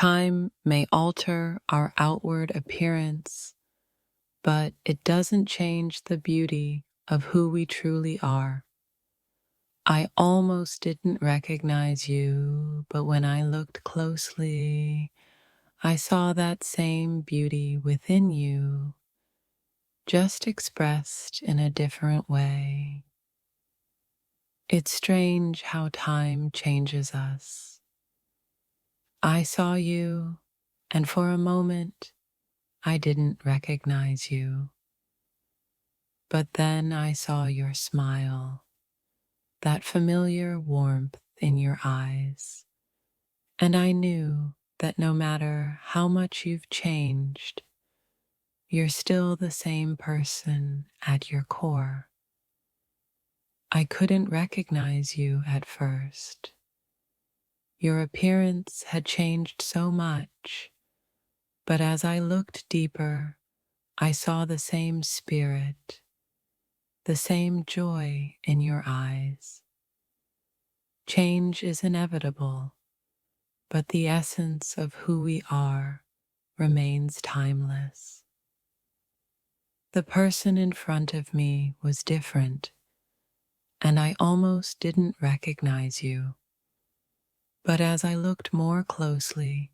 Time may alter our outward appearance, but it doesn't change the beauty of who we truly are. I almost didn't recognize you, but when I looked closely, I saw that same beauty within you, just expressed in a different way. It's strange how time changes us. I saw you, and for a moment, I didn't recognize you. But then I saw your smile, that familiar warmth in your eyes, and I knew that no matter how much you've changed, you're still the same person at your core. I couldn't recognize you at first. Your appearance had changed so much, but as I looked deeper, I saw the same spirit, the same joy in your eyes. Change is inevitable, but the essence of who we are remains timeless. The person in front of me was different, and I almost didn't recognize you. But as I looked more closely,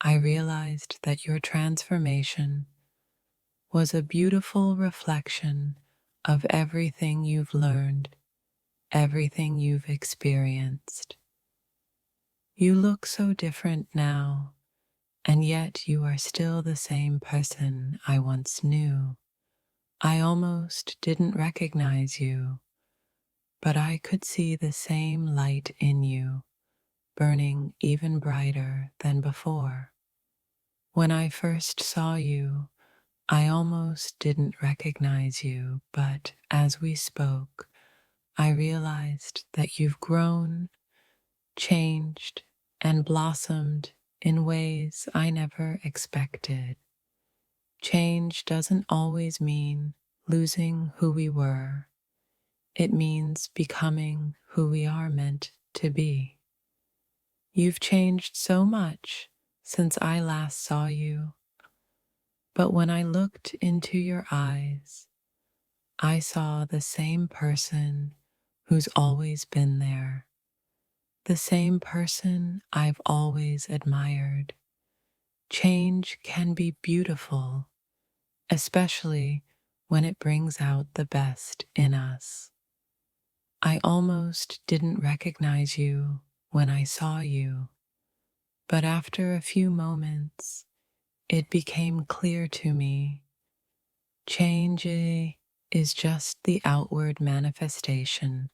I realized that your transformation was a beautiful reflection of everything you've learned, everything you've experienced. You look so different now, and yet you are still the same person I once knew. I almost didn't recognize you, but I could see the same light in you, burning even brighter than before. When I first saw you, I almost didn't recognize you, but as we spoke, I realized that you've grown, changed, and blossomed in ways I never expected. Change doesn't always mean losing who we were. It means becoming who we are meant to be. You've changed so much since I last saw you, but when I looked into your eyes, I saw the same person who's always been there, the same person I've always admired. Change can be beautiful, especially when it brings out the best in us. I almost didn't recognize you when I saw you, but after a few moments, it became clear to me. Change is just the outward manifestation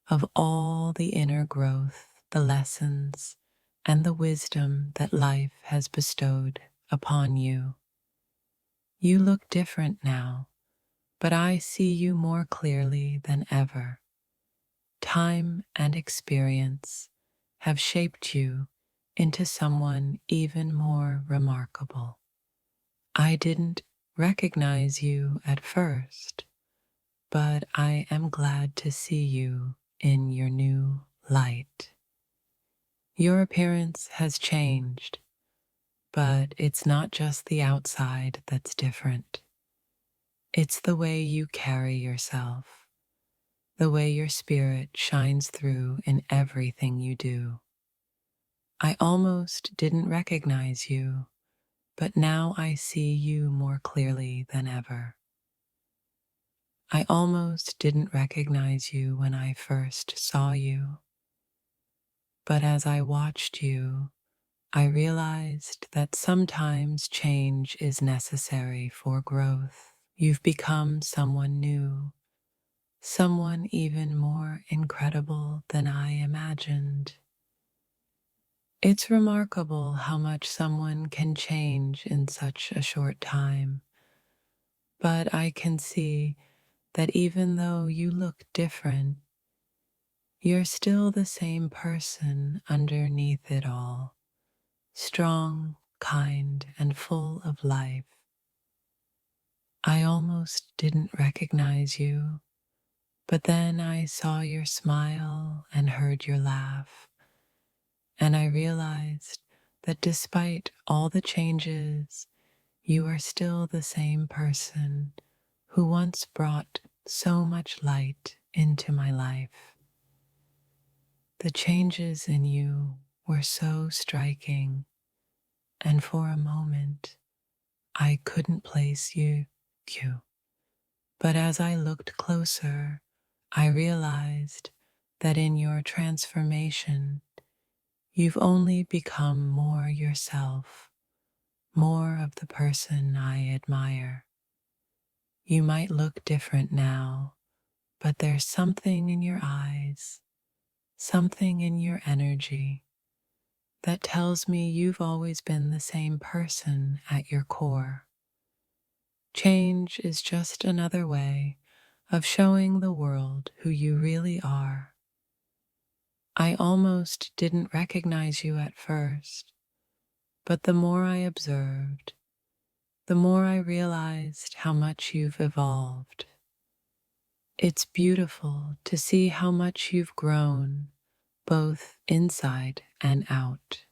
of all the inner growth, the lessons, and the wisdom that life has bestowed upon you. You look different now, but I see you more clearly than ever. Time and experience have shaped you into someone even more remarkable. I didn't recognize you at first, but I am glad to see you in your new light. Your appearance has changed, but it's not just the outside that's different. It's the way you carry yourself, the way your spirit shines through in everything you do. I almost didn't recognize you, but now I see you more clearly than ever. I almost didn't recognize you when I first saw you, but as I watched you, I realized that sometimes change is necessary for growth. You've become someone new, someone even more incredible than I imagined. It's remarkable how much someone can change in such a short time, but I can see that even though you look different, you're still the same person underneath it all, strong, kind, and full of life. I almost didn't recognize you, but then I saw your smile and heard your laugh, and I realized that despite all the changes, you are still the same person who once brought so much light into my life. The changes in you were so striking, and for a moment, I couldn't place you. But as I looked closer, I realized that in your transformation, you've only become more yourself, more of the person I admire. You might look different now, but there's something in your eyes, something in your energy that tells me you've always been the same person at your core. Change is just another way of showing the world who you really are. I almost didn't recognize you at first, but the more I observed, the more I realized how much you've evolved. It's beautiful to see how much you've grown, both inside and out.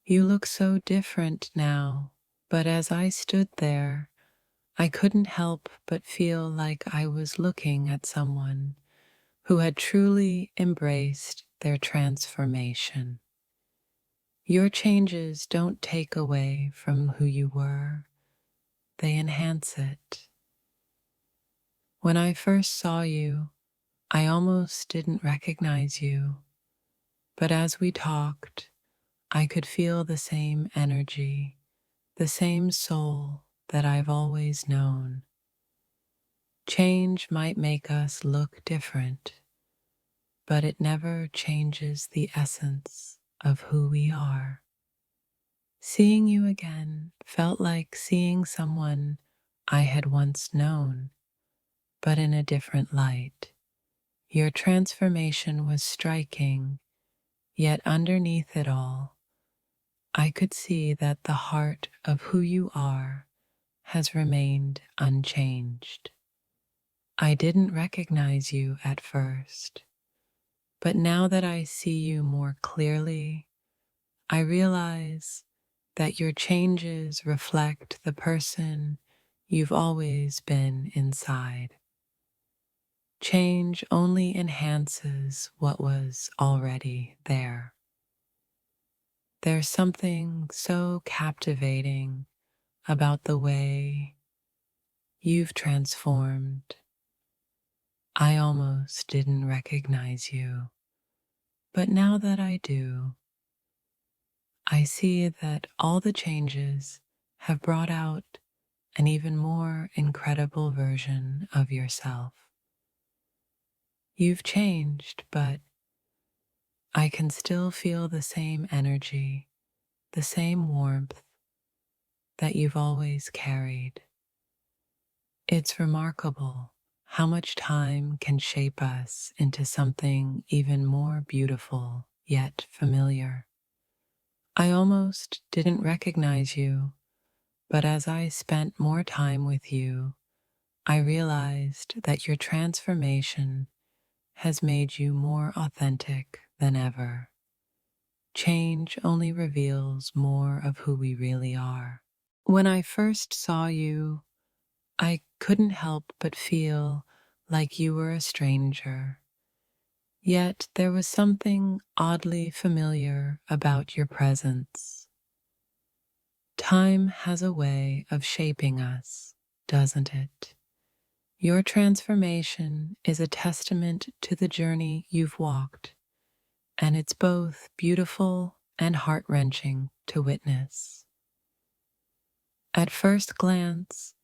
You look so different now, but as I stood there, I couldn't help but feel like I was looking at someone who had truly embraced their transformation. Your changes don't take away from who you were, they enhance it. When I first saw you, I almost didn't recognize you, but as we talked, I could feel the same energy, the same soul that I've always known. Change might make us look different, but it never changes the essence of who we are. Seeing you again felt like seeing someone I had once known, but in a different light. Your transformation was striking, yet underneath it all, I could see that the heart of who you are has remained unchanged. I didn't recognize you at first, but now that I see you more clearly, I realize that your changes reflect the person you've always been inside. Change only enhances what was already there. There's something so captivating about the way you've transformed. I almost didn't recognize you, but now that I do, I see that all the changes have brought out an even more incredible version of yourself. You've changed, but I can still feel the same energy, the same warmth that you've always carried. It's remarkable how much time can shape us into something even more beautiful yet familiar. I almost didn't recognize you, but as I spent more time with you, I realized that your transformation has made you more authentic than ever. Change only reveals more of who we really are. When I first saw you, I couldn't help but feel like you were a stranger. Yet there was something oddly familiar about your presence. Time has a way of shaping us, doesn't it? Your transformation is a testament to the journey you've walked, and it's both beautiful and heart-wrenching to witness. At first glance,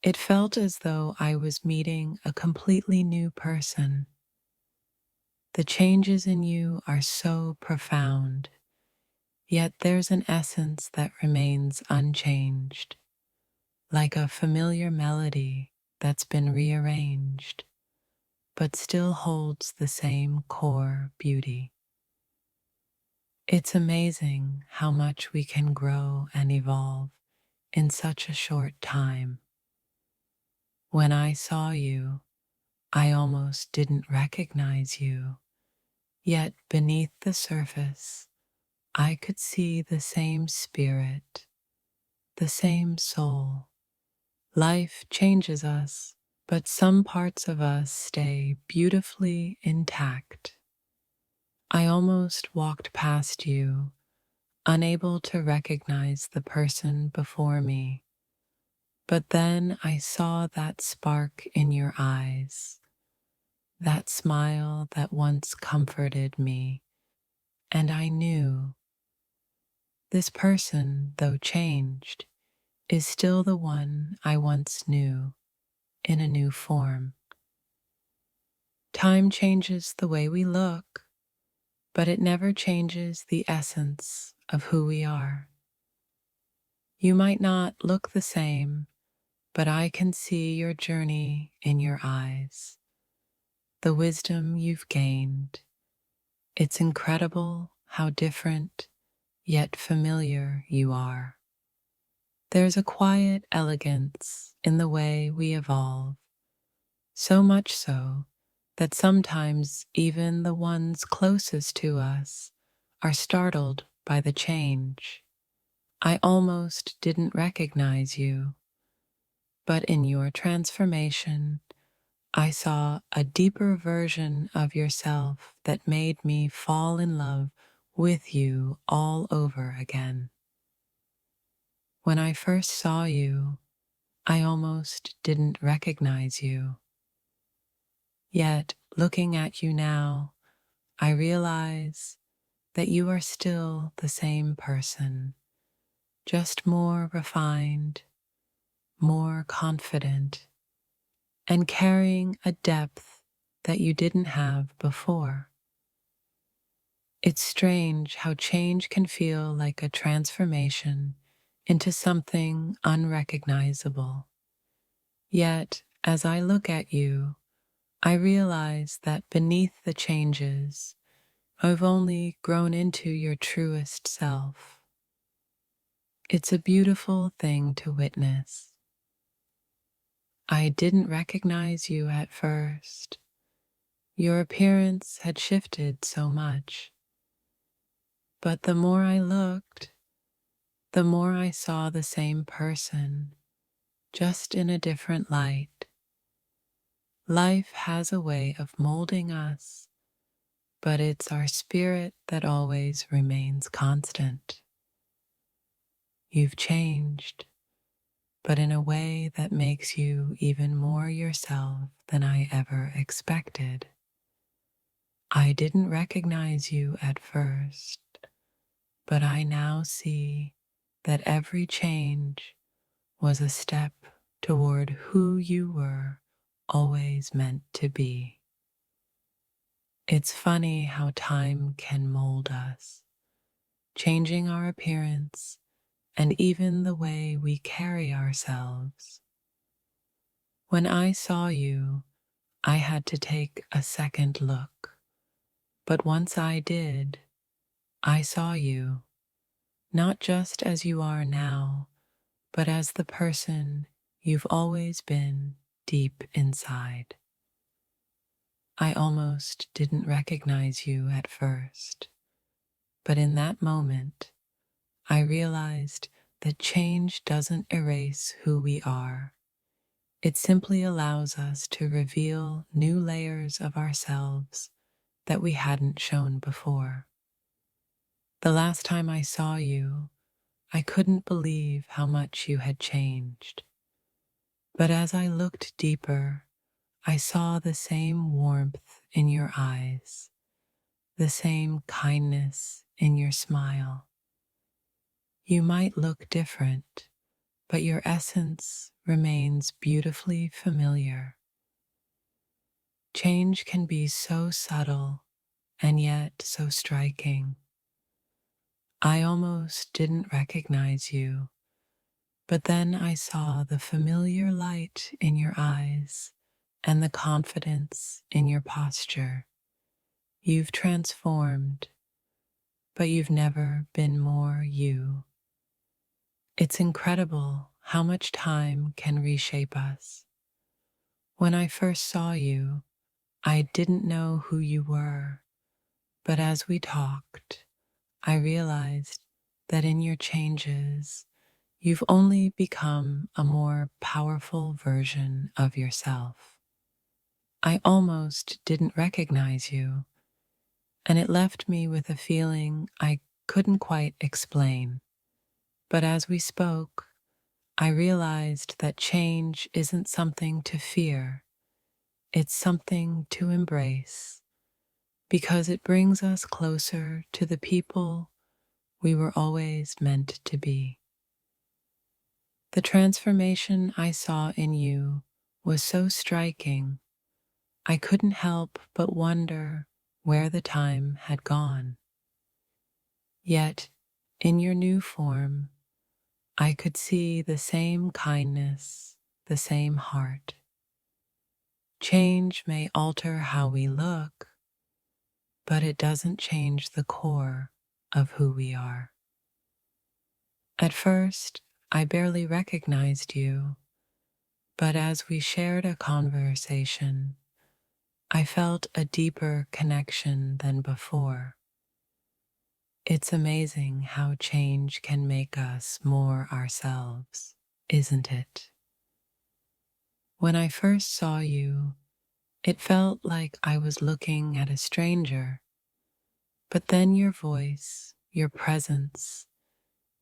it felt as though I was meeting a completely new person. The changes in you are so profound, yet there's an essence that remains unchanged, like a familiar melody that's been rearranged, but still holds the same core beauty. It's amazing how much we can grow and evolve in such a short time. When I saw you, I almost didn't recognize you, yet beneath the surface, I could see the same spirit, the same soul. Life changes us, but some parts of us stay beautifully intact. I almost walked past you, unable to recognize the person before me. But then I saw that spark in your eyes, that smile that once comforted me, and I knew this person, though changed, is still the one I once knew in a new form. Time changes the way we look, but it never changes the essence of who we are. You might not look the same, but I can see your journey in your eyes, the wisdom you've gained. It's incredible how different yet familiar you are. There's a quiet elegance in the way we evolve, so much so that sometimes even the ones closest to us are startled by the change. I almost didn't recognize you, but in your transformation, I saw a deeper version of yourself that made me fall in love with you all over again. When I first saw you, I almost didn't recognize you. Yet, looking at you now, I realize that you are still the same person, just more refined, more confident, and carrying a depth that you didn't have before. It's strange how change can feel like a transformation into something unrecognizable. Yet, as I look at you, I realize that beneath the changes, I've only grown into your truest self. It's a beautiful thing to witness. I didn't recognize you at first. Your appearance had shifted so much. But the more I looked, the more I saw the same person, just in a different light. Life has a way of molding us, but it's our spirit that always remains constant. You've changed, but in a way that makes you even more yourself than I ever expected. I didn't recognize you at first, but I now see that every change was a step toward who you were always meant to be. It's funny how time can mold us, changing our appearance and even the way we carry ourselves. When I saw you, I had to take a second look, but once I did, I saw you, not just as you are now, but as the person you've always been deep inside. I almost didn't recognize you at first, but in that moment, I realized that change doesn't erase who we are. It simply allows us to reveal new layers of ourselves that we hadn't shown before. The last time I saw you, I couldn't believe how much you had changed. But as I looked deeper, I saw the same warmth in your eyes, the same kindness in your smile. You might look different, but your essence remains beautifully familiar. Change can be so subtle and yet so striking. I almost didn't recognize you, but then I saw the familiar light in your eyes and the confidence in your posture. You've transformed, but you've never been more you. It's incredible how much time can reshape us. When I first saw you, I didn't know who you were, but as we talked, I realized that in your changes, you've only become a more powerful version of yourself. I almost didn't recognize you, and it left me with a feeling I couldn't quite explain. But as we spoke, I realized that change isn't something to fear, it's something to embrace, because it brings us closer to the people we were always meant to be. The transformation I saw in you was so striking, I couldn't help but wonder where the time had gone. Yet, in your new form, I could see the same kindness, the same heart. Change may alter how we look, but it doesn't change the core of who we are. At first, I barely recognized you, but as we shared a conversation, I felt a deeper connection than before. It's amazing how change can make us more ourselves, isn't it? When I first saw you, it felt like I was looking at a stranger, but then your voice, your presence,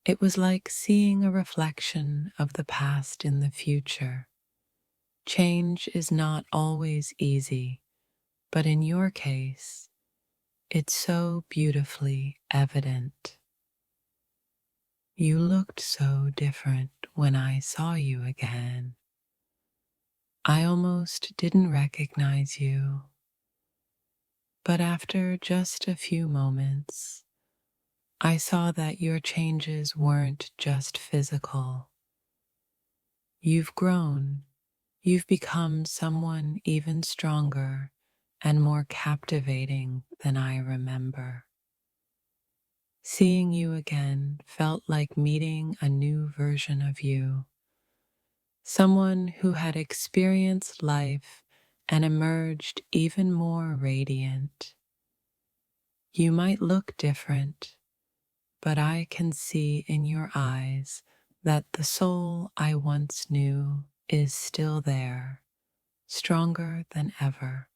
it was like seeing a reflection of the past in the future. Change is not always easy, but in your case, it's so beautifully evident. You looked so different when I saw you again. I almost didn't recognize you, but after just a few moments, I saw that your changes weren't just physical. You've grown, you've become someone even stronger and more captivating than I remember. Seeing you again felt like meeting a new version of you, someone who had experienced life and emerged even more radiant. You might look different, but I can see in your eyes that the soul I once knew is still there, stronger than ever.